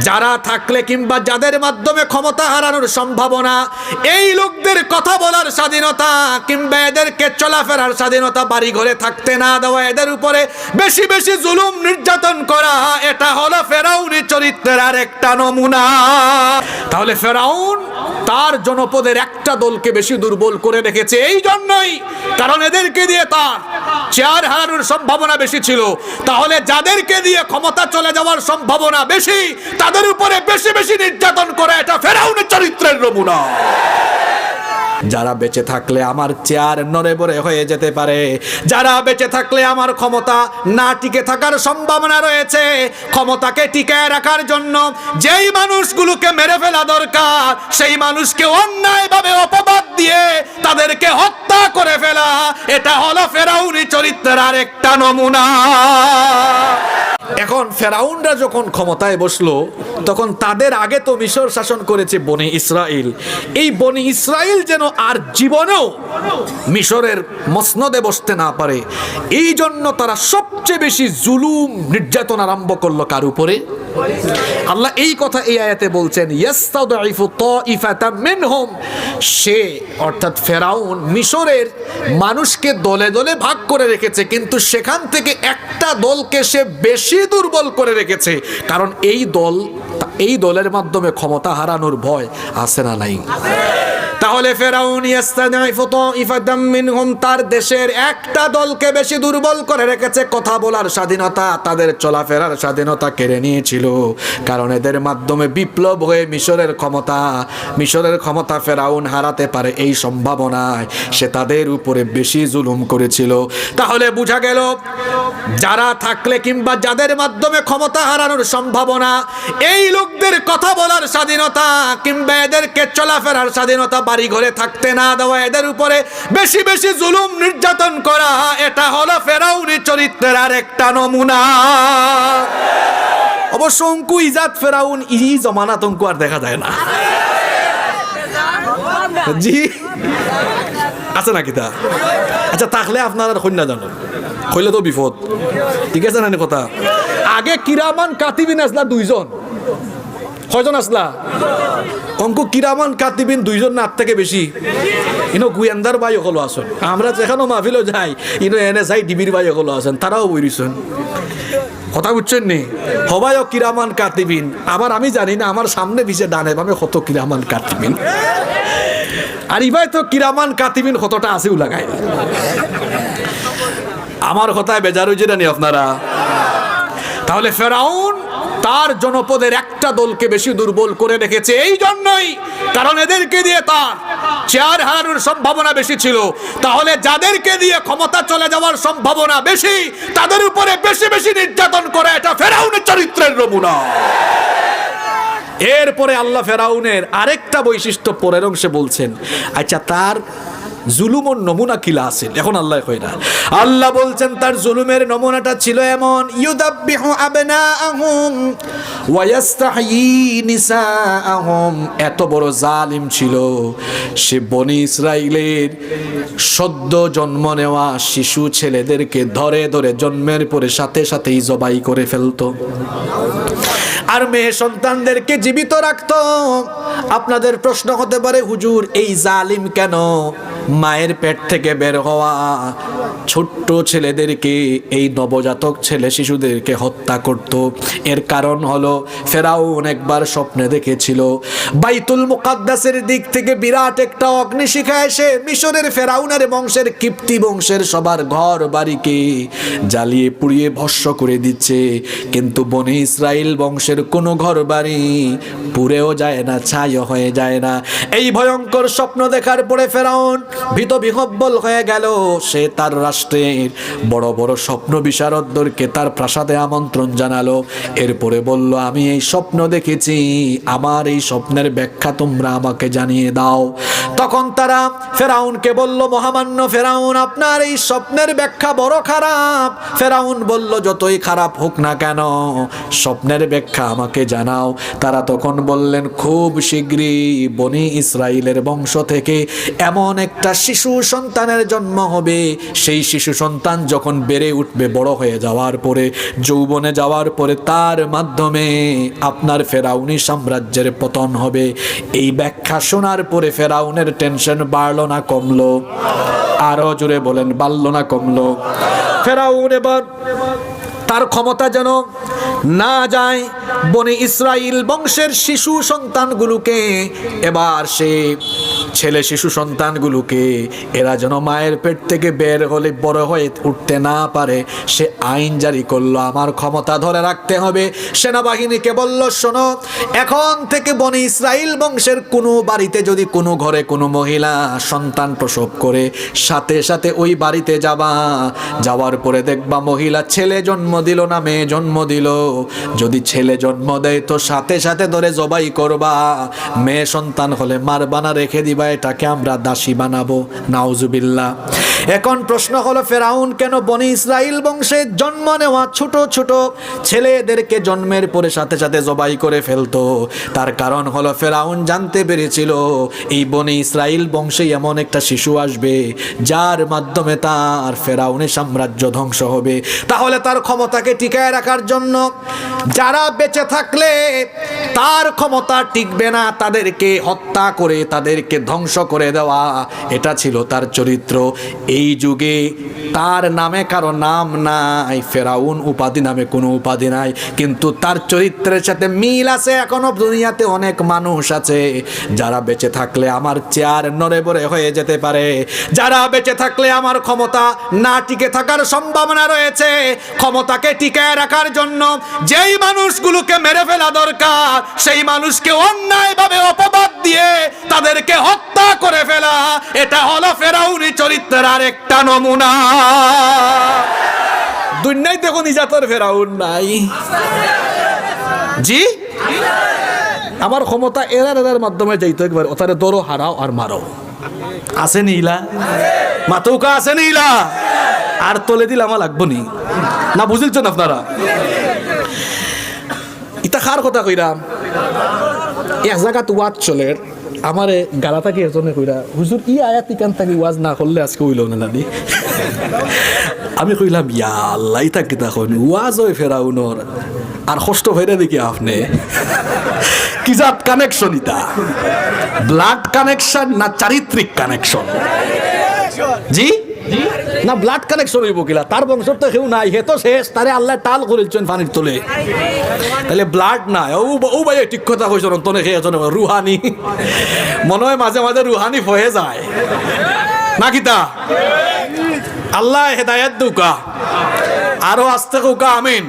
যারা থাকলে কিংবা যাদের মাধ্যমে ক্ষমতা হারানোর সম্ভাবনা, এই লোকদের কথা বলার স্বাধীনতা কিংবা এদেরকে চলাফেরার স্বাধীনতা, বাড়ি ঘরে থাকতে না দেওয়া, এদের উপরে বেশি বেশি জুলুম নির্যাতন করা, এটা হলো ফেরাউনি চরিত্রের আর একটা নমুনা। তাহলে ফেরাউন তার জনপদের একটা দলকে বেশি দুর্বল করে রেখেছে এই জন্যই কারণ এদেরকে দিয়ে তার চেয়ার হারানোর সম্ভাবনা বেশি ছিল। তাহলে যাদেরকে দিয়ে ক্ষমতা চলে যাওয়ার সম্ভাবনা বেশি, তাদের উপরে বেশি বেশি নির্যাতন করে, এটা ফেরাউনের চরিত্রের নমুনা। যারা বেঁচে থাকলে আমার চেয়ার নড়ে বড়ে হয়ে যেতে পারে, যারা বেঁচে থাকলে আমার ক্ষমতা না টিকে থাকার সম্ভাবনা রয়েছে, ক্ষমতাকে টিকায় রাখার জন্য যেই মানুষগুলোকে মেরে ফেলা দরকার, সেই মানুষকে অন্যায়ভাবে অপবাদ দিয়ে তাদেরকে হত্যা করে ফেলা, এটা হলো ফেরাউনি চরিত্রের আর একটা নমুনা। এখন ফেরাউনরা যখন ক্ষমতায় বসলো, তখন তাদের আগে তো মিশর শাসন করেছে বনি ইসরাইল। এই বনি ইসরাইল যেন আর জীবনেও মিশরের মসনদে বসতে না পারে, এই জন্য তারা সবচেয়ে বেশি জুলুম নির্যাতন আরম্ভ করলো কার উপরে? আল্লাহ এই কথা এই আয়াতে বলছেন, ইয়াস্তাদঈফু তাইফাতাম মিনহুম। সে অর্থাৎ ফেরাউন মিশরের মানুষকে দলে দলে ভাগ করে রেখেছে, কিন্তু সেখান থেকে একটা দলকে সে বেশি দুর্বল করে রেখেছে, কারণ এই দলের মাধ্যমে ক্ষমতা হারানোর ভয় আছে না নাই? তাহলে ফেরাউন ইয়াস্তাদঈফু তাইফাতাম মিনহুম, তার দেশের একটা দলকে বেশি দুর্বল করে রেখেছে, কথা বলার স্বাধীনতা, তাদের চলাফেরার স্বাধীনতা কেড়ে নিয়েছিল, কারণ এদের মাধ্যমে বিপ্লব হয়ে মিশরের ক্ষমতা ফেরাউন হারাতে পারে এই সম্ভাবনায় সে তাদের উপরে বেশি জুলুম করেছিল। তাহলে বোঝা গেল যারা থাকলে কিংবা যাদের মাধ্যমে ক্ষমতা হারানোর সম্ভাবনা, এই লোকদের কথা বলার স্বাধীনতা কিংবা এদেরকে চলাফেরার স্বাধীনতা, বাড়ি ঘরে থাকতে না দেওয়া, এদের উপরে বেশি বেশি জুলুম নির্যাতন করা, এটা হলো ফেরাউনি চরিত্রের আর একটা নমুনা। অবশ্য অঙ্কু ইজাত ফেরাউন ই জমানাত অঙ্কু আর দেখা যায় না। জি আছে নাকি তা? আচ্ছা থাকলে আপনারা কন্যা জানো, কইলে তো বিপদ। ঠিক আছে না কথা? আগে কিরামান কাতিবিন আসলা দুইজন, কয়জন আসলা? অঙ্ক কিরামান কাতিবিন দুইজন না, থেকে বেশি। ইনো গুয়েন্দার ভাই হলো আসেন, আমরা যেখানে মাহফিলও যাই ইনো NSI ডিবির ভাই হলো আছেন, তারাও বইরিছেন। কথা বুঝছেন নি? হবাইও কিরামান কাতিবিন। আবার আমি জানি না আমার সামনে পিছে ডানে বামে কত কিরামান কাতিবিন, আর ইবাই তো কিরামান কাতিবিন কতটা আছে লাগায়। আমার কথায় বেজার হয়েছে জানি আপনারা? তাহলে ফেরাউন তার জনপদের একটা দলকে বেশি দুর্বল করে রেখেছে এই জন্যই কারণ এদেরকে দিয়ে তার চেয়ার হারানোর সম্ভাবনা বেশি ছিল। তাহলে যাদেরকে দিয়ে ক্ষমতা চলে যাওয়ার সম্ভাবনা বেশি, তাদের উপরে বেশি বেশি নির্যাতন করে, এটা ফেরাউনের চরিত্রের নমুনা। এরপরে আল্লাহ ফেরাউনের আরেকটা বৈশিষ্ট্য পরের অংশে বলছেন। আচ্ছা তার জুলুমের নমুনা কিলা আছে? এখন আল্লাহ কই না, আল্লাহ বলছেন তার জুলুমের নমুনাটা ছিল এমন, ইউদাব্বিহু আবনাআহুম ওয়া ইস্তাহয়ী নিসাআহুম। এত বড় জালিম ছিল সে, বনি ইসরাইলের সদ্য জন্ম নেওয়া শিশু ছেলেদেরকে ধরে ধরে জন্মের পরে সাথে সাথেই জবাই করে ফেলতো, আর মেয়ে সন্তানদেরকে জীবিত রাখতো। আপনাদের প্রশ্ন হতে পারে, হুজুর এই জালিম কেন মায়ের পেট থেকে বের হওয়া ছোট্ট ছেলেদেরকে, এই নবজাতক ছেলে শিশুদেরকে হত্যা করত? এর কারণ হলো ফেরাউন একবার স্বপ্নে দেখেছিল বাইতুল মুকাদ্দাসের দিক থেকে বিরাট একটা অগ্নিশিখা এসে মিশরের ফেরাউনের বংশের, কিপ্তি বংশের সবার ঘর বাড়িকে জ্বালিয়ে পুড়িয়ে ভস্ম করে দিচ্ছে, কিন্তু বনি ইসরাইল বংশের কোনো ঘর বাড়ি পুড়েও যায় না, ছাইও হয়ে যায় না। এই ভয়ঙ্কর স্বপ্ন দেখার পরে ফেরাউন ভীত বিহব্বল হয়ে গেল। সে তার রাষ্ট্রের বড় বড় স্বপ্ন বিশারদদেরকে তার প্রাসাদে আমন্ত্রণ জানালো। এরপরে বলল, আমি এই স্বপ্ন দেখেছি, আমার এই স্বপ্নের ব্যাখ্যা তোমরা আমাকে জানিয়ে দাও। তখন তারা ফেরাউনকে বলল, মহামান্য ফেরাউন, আপনার এই স্বপ্নের ব্যাখ্যা বড় খারাপ। ফেরাউন বলল, যতই খারাপ হোক না কেন স্বপ্নের ব্যাখ্যা আমাকে জানাও। তারা তখন বললেন, খুব শীঘ্রই বনি ইসরাইলের বংশ থেকে এমন একটা একটা শিশু সন্তানের জন্ম হবে। সেই শিশু সন্তান যখন বেড়ে উঠবে, বড় হয়ে যাওয়ার পরে, যৌবনে যাওয়ার পরে, তার মাধ্যমে আপনার ফেরাউনি সাম্রাজ্যের পতন হবে। এই ব্যাখ্যা শোনার পরে ফেরাউনের টেনশন বাড়লো না কমলো? আরো জোরে বলেন, বাড়লো না কমলো? ফেরাউন এবার তার ক্ষমতা যেন না যায়, বনি ইসরাইল বংশের শিশু সন্তানগুলোকে, এবার সে ছেলে শিশু সন্তানগুলোকে এরা যেন মায়ের পেট থেকে বের হলে বড় হয়ে উঠতে না পারে, সে আইন জারি করলো। আমার ক্ষমতা ধরে রাখতে হবে। সেনাবাহিনীকে বলল, শোনো, এখন থেকে বনি ইসরাইল বংশের কোনো বাড়িতে যদি কোনো ঘরে কোনো মহিলা সন্তান প্রসব করে, সাথে সাথে ওই বাড়িতে যাবা, যাওয়ার পরে দেখবা মহিলা ছেলে জন্ম দিল না মেয়ে জন্ম দিল। যদি ছেলে জন্ম দেয় তো সাথে সাথে ধরে জবাই করবা, মেয়ে সন্তান হলে মারবা না, রেখে দিবা, এটাকে আমরা দাসী বানাবো। নাউজুবিল্লাহ। এখন প্রশ্ন হলো, ফেরাউন কেন বনি ইসরাইল বংশে জন্ম নেওয়া ছোট ছোট ছেলেদেরকে জন্মের পরে সাথে সাথে জবাই করে ফেলতো? তার কারণ হলো, ফেরাউন জানতে পেরেছিল এই বনি ইসরাইল বংশে এমন একটা শিশু আসবে যার মাধ্যমে তার ফেরাউনের সাম্রাজ্য ধ্বংস হবে। তাহলে তার ক্ষমতাকে টিকায় রাখার জন্য যারা বেঁচে থাকলে তার ক্ষমতা টিকবে না, তাদেরকে হত্যা করে তাদেরকে ধ্বংস করে দেওয়া, এটা ছিল তার চরিত্র। এই যুগে তার নামে কারো নাম নাই, ফেরাউন উপাধি নামে কোনো উপাধি নাই, কিন্তু তার চরিত্রের সাথে মিল আছে। এখনো দুনিয়াতে অনেক মানুষ আছে যারা বেঁচে থাকলে আমার চেয়ার নড়ে বড়ে হয়ে যেতে পারে, যারা বেঁচে থাকলে আমার ক্ষমতা না টিকে থাকার সম্ভাবনা রয়েছে। ক্ষমতাকে টিকায় রাখার জন্য যেই মানুষগুলোকে মেরে ফেলা দরকার, সেই মানুষকে অন্যায়ভাবে অপবাদ দিয়ে তাদেরকে হত্যা করে ফেলা, এটা হলো ফেরাউনি চরিত্রের আরেকটা নমুনা। দুনিয়ায় দেখো নিজাতর ফেরাউন নাই। জি, আমার ক্ষমতা এরার মাধ্যমে যাইতো, একবার ওটারে দৌড়ো, হারাও আর মারো। আছে নীলা মাতৌকা, আছে নীলা আর তলে দিলে আমার লাগবো নি না? বুঝলছেন আপনারা? ইতা খার কথা কইরাম, এক জায়গাত ওয়াজ চলে, আমারে গালা থাকি এজনে কইরা, হুজুর ই আয়াত ইকান থাকি ওয়াজ না করলে আজকে হইল না নানি। আমি কইলাম, ইয়া আল্লাহ, ইতা কিতা কইন ওয়াজ হয় ফেরাউনর, আর কষ্ট হইরা দেখি আপনি কি জাত কানেকশন? ইতা ব্লাড কানেকশন না চারিত্রিক কানেকশন? জি না, ব্লাড কানেকশন হইব কিলা? তার বংশর তো কেউ নাই, হে তো শেষ, তারে আল্লাহ টাল করেছেন পানির তোলে, তাহলে ব্লাড নাই। ও ভাই ঠিক কথা কইছেন, তনে খেয়ে রুহানি, মনে হয় মাঝে মাঝে রুহানি হয়ে যায় না কিতা? আল্লাহ হেদায়েত দুকা, আরো আস্তে কুকা, আমিন।